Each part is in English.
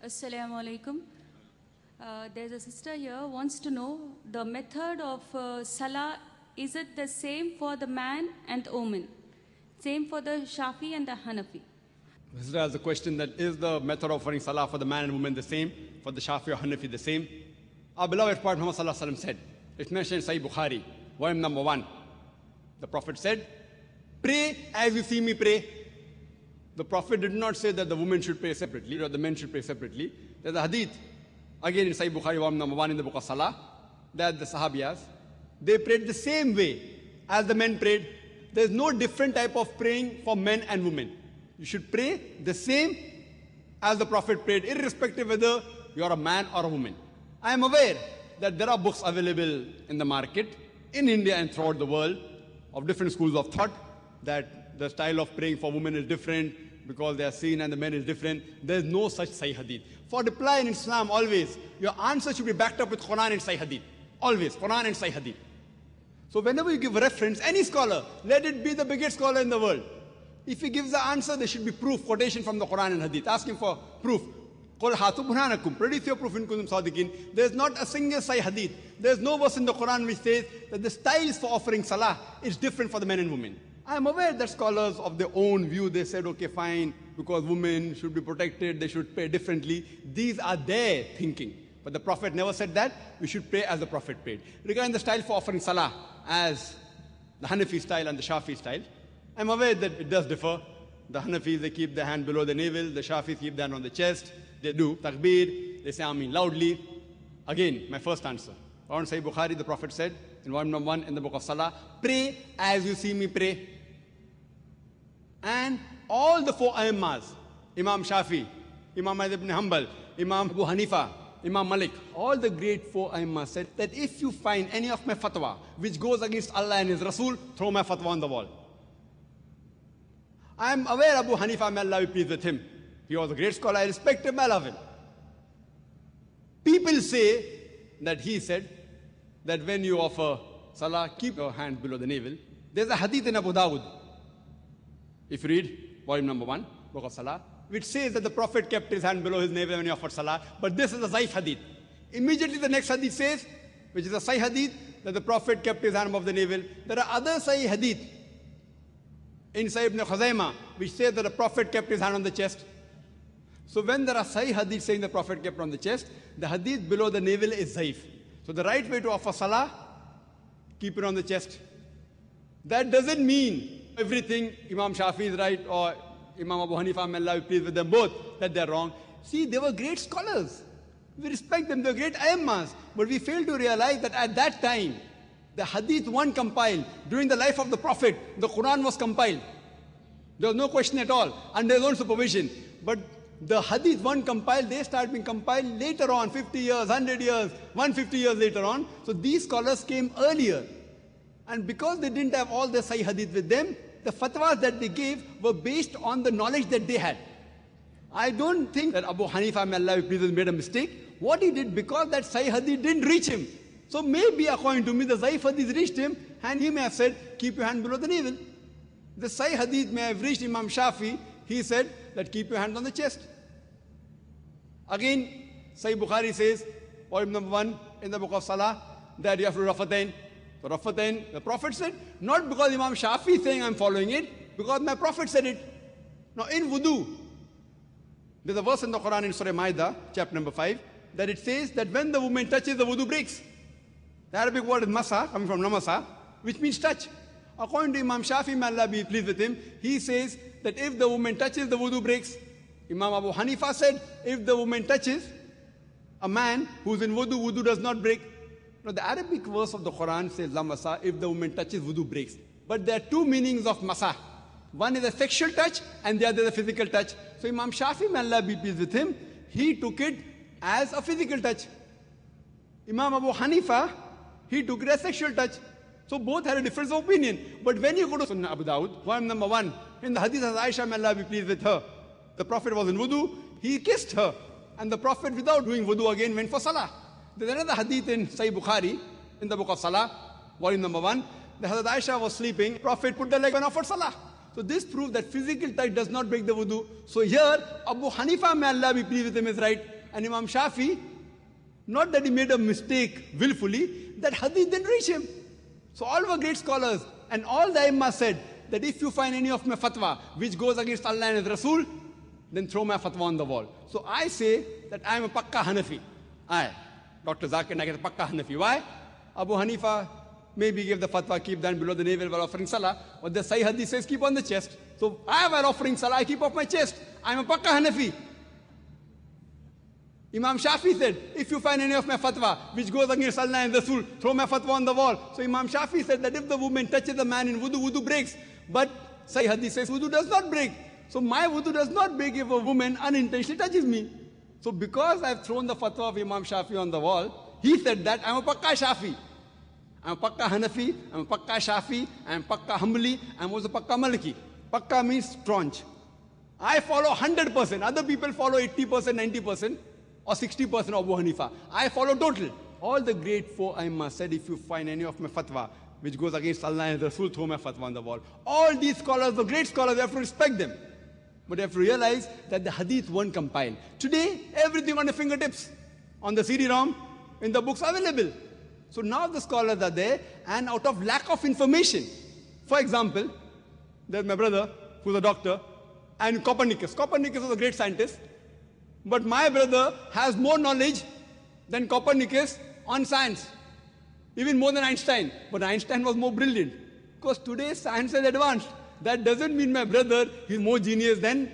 Assalamu alaikum. There's a sister here wants to know the method of salah. Is it the same for the man and the woman? Same for the Shafi and the Hanafi? This has the question that is the method of offering salah for the man and woman the same, for the Shafi or Hanafi the same? Our beloved Prophet Muhammad said, it's mentioned in Sahih Bukhari, volume number 1. The Prophet said, pray as you see me pray. The Prophet did not say that the women should pray separately or the men should pray separately. There's a hadith, again in Sahih Bukhari, volume number 1 in the book of Salah, that the Sahabiyas, they prayed the same way as the men prayed. There's no different type of praying for men and women. You should pray the same as the Prophet prayed, irrespective whether you're a man or a woman. I am aware that there are books available in the market, in India and throughout the world, of different schools of thought, that the style of praying for women is different because they are seen and the men is different. There is no such Sahih Hadith. For reply in Islam, always, your answer should be backed up with Quran and Sahih Hadith. Always, Quran and Sahih Hadith. So whenever you give reference, any scholar, let it be the biggest scholar in the world. If he gives the answer, there should be proof, quotation from the Quran and Hadith. Ask him for proof. قُلْ هَاتُوا بُرْهَانَكُمْ. Produce your proof in kuntum sadiqin. There is not a single Sahih Hadith. There is no verse in the Quran which says that the styles for offering salah is different for the men and women. I am aware that scholars of their own view, they said, okay, fine, because women should be protected, they should pray differently. These are their thinking. But the Prophet never said that. We should pray as the Prophet prayed. Regarding the style for offering salah, as the Hanafi style and the Shafi style, I'm aware that it does differ. The Hanafis, they keep their hand below the navel. The Shafis keep their hand on the chest. They do takbir. They say Ameen loudly. Again, my first answer. On Sahih Bukhari, the Prophet said, in volume number 1 in the book of Salah, pray as you see me pray. And all the 4 Aimmas, Imam Shafi, Imam ibn Hanbal, Imam Abu Hanifa, Imam Malik, all the great 4 Aimmas said that if you find any of my fatwa which goes against Allah and His Rasul, throw my fatwa on the wall. I am aware Abu Hanifa, may Allah be pleased with him. He was a great scholar, I respect him, I love him. People say that he said that when you offer salah, keep your hand below the navel. There's a hadith in Abu Dawud, if you read volume number 1, book of Salah, which says that the Prophet kept his hand below his navel when he offered salah, but this is a Zaif hadith. Immediately the next hadith says, which is a Sahih hadith, that the Prophet kept his hand above the navel. There are other Sahih hadith in Sahih ibn Khuzaimah, which says that the Prophet kept his hand on the chest. So when there are Sahih hadith saying the Prophet kept on the chest, the hadith below the navel is Zaif. So the right way to offer salah, keep it on the chest. That doesn't mean everything Imam Shafi is right or Imam Abu Hanifa, may Allah be pleased with them both, that they're wrong. See, they were great scholars. We respect them, they're great Aimmas. But we fail to realize that at that time, the Hadith 1 compiled, during the life of the Prophet, the Quran was compiled. There was no question at all, under his own supervision. But the Hadith 1 compiled, they started being compiled later on, 50 years, 100 years, 150 years later on. So these scholars came earlier. And because they didn't have all the Sahih Hadith with them, the fatwas that they gave were based on the knowledge that they had. I don't think that Abu Hanifa, may Allah be pleased with him, made a mistake. What he did, because that Sahih Hadith didn't reach him. So maybe according to me, the Zaif Hadith reached him, and he may have said, keep your hand below the navel. The Sahih Hadith may have reached Imam Shafi, he said that keep your hand on the chest. Again, Sahih Bukhari says, volume number 1 in the book of Salah, that you have to Rafatain. So Rafatain, the Prophet said, not because Imam Shafi is saying I'm following it, because my Prophet said it. Now in wudu, there's a verse in the Quran in Surah Ma'idah, chapter number 5, that it says that when the woman touches, the wudu breaks. The Arabic word is masa, coming from namasa, which means touch. According to Imam Shafi, may Allah be pleased with him, he says that if the woman touches, the wudu breaks. Imam Abu Hanifa said, if the woman touches a man who's in wudu, wudu does not break. Now the Arabic verse of the Quran says, la masa, if the woman touches, wudu breaks. But there are 2 meanings of masa. One is a sexual touch, and the other is a physical touch. So Imam Shafi, may Allah be pleased with him, he took it as a physical touch. Imam Abu Hanifa, he took it as sexual touch. So both had a difference of opinion. But when you go to Sunnah Abu Dawud, volume number 1, in the hadith of Aisha, may Allah be pleased with her, the Prophet was in wudu, he kissed her. And the Prophet, without doing wudu again, went for salah. There's another hadith in Sahih Bukhari, in the book of Salah, volume number 1. The Hazrat Aisha was sleeping, Prophet put the leg and offered salah. So this proves that physical touch does not break the wudu. So here, Abu Hanifa, may Allah be pleased with him, is right. And Imam Shafi, not that he made a mistake willfully, that hadith didn't reach him. So all were great scholars, and all the Imam said that if you find any of my fatwa which goes against Allah and His Rasul, then throw my fatwa on the wall. So I say that I am a Pakka Hanafi. Dr. Zakir Naik is a Pakka Hanafi. Why? Abu Hanifa maybe gave the fatwa, keep down below the navel while offering salah. But the Sahih Hadith says keep on the chest. So I, while offering salah, I keep off my chest. I am a Pakka Hanafi. Imam Shafi said, if you find any of my fatwa which goes against Allah and Rasul, throw my fatwa on the wall. So Imam Shafi said that if the woman touches the man in wudu, wudu breaks. But Sahih Hadith says wudu does not break. So my wudu does not break if a woman unintentionally touches me. So because I have thrown the fatwa of Imam Shafi on the wall, he said that I am a Pakka Shafi. I am a Pakka Hanafi, I am a Pakka Shafi, I am Pakka Hanbali, I am also Pakka Maliki. Pakka means staunch. I follow 100%. Other people follow 80%, 90%. Or 60% of Abu Hanifa. I follow total. All the great four Aimma said, if you find any of my fatwa which goes against Allah and Rasul, throw my fatwa on the wall. All these scholars, the great scholars, you have to respect them. But you have to realize that the hadith weren't compiled. Today, everything on the fingertips, on the CD-ROM, in the books available. So now the scholars are there, and out of lack of information, for example, there's my brother, who's a doctor, and Copernicus. Copernicus was a great scientist. But my brother has more knowledge than Copernicus on science, even more than Einstein. But Einstein was more brilliant. Because today science is advanced. That doesn't mean my brother is more genius than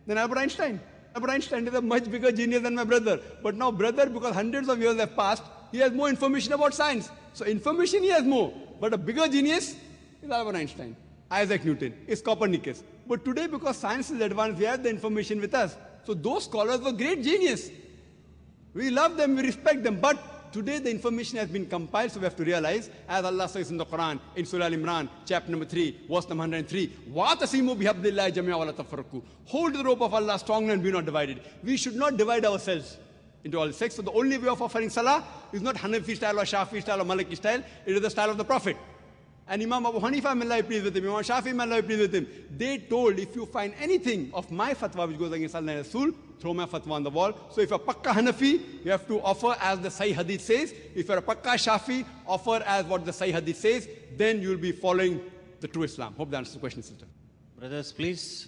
Albert Einstein. Albert Einstein is a much bigger genius than my brother. But now brother, because hundreds of years have passed, he has more information about science. So information he has more. But a bigger genius is Albert Einstein. Isaac Newton is Copernicus. But today, because science is advanced, we have the information with us. So those scholars were great genius. We love them, we respect them. But today the information has been compiled, so we have to realize, as Allah says in the Quran, in Surah Al-Imran, chapter number 3, verse number 103, وَاتَصِمُوا بِحَبْلِ اللَّهِ جَمِيعًا وَلَا تَفَرَّقُوا. Hold the rope of Allah strongly and be not divided. We should not divide ourselves into all sects. So the only way of offering salah is not Hanafi style or Shafi style or Maliki style. It is the style of the Prophet. And Imam Abu Hanifa, may Allah be pleased with him, Imam Shafi, may Allah be pleased with him, they told, if you find anything of my fatwa which goes against Allah and Rasul, throw my fatwa on the wall. So if you're Pakka Hanafi, you have to offer as the Sahih Hadith says. If you're a Pakka Shafi, offer as what the Sahih Hadith says. Then you'll be following the true Islam. Hope that answers the question, sister. Brothers, please.